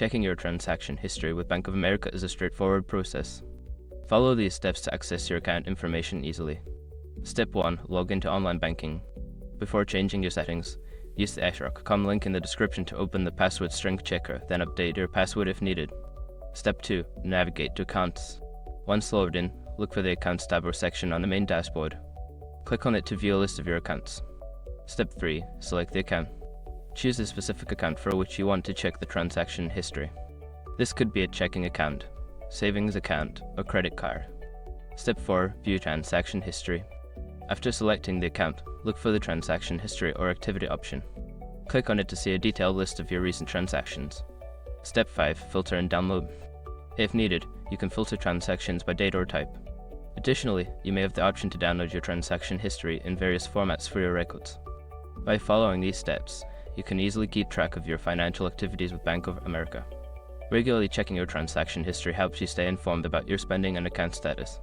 Checking your transaction history with Bank of America is a straightforward process. Follow these steps to access your account information easily. Step 1. Log into online banking. Before changing your settings, use the XROC.com link in the description to open the password strength checker, then update your password if needed. Step 2. Navigate to accounts. Once logged in, look for the Accounts tab or section on the main dashboard. Click on it to view a list of your accounts. Step 3. Select the account. Choose a specific account for which you want to check the transaction history. This could be a checking account, savings account, or credit card. Step 4. View transaction history. After selecting the account, look for the transaction history or activity option. Click on it to see a detailed list of your recent transactions. Step 5. Filter and download. If needed, you can filter transactions by date or type. Additionally, you may have the option to download your transaction history in various formats for your records. By following these steps, you can easily keep track of your financial activities with Bank of America. Regularly checking your transaction history helps you stay informed about your spending and account status.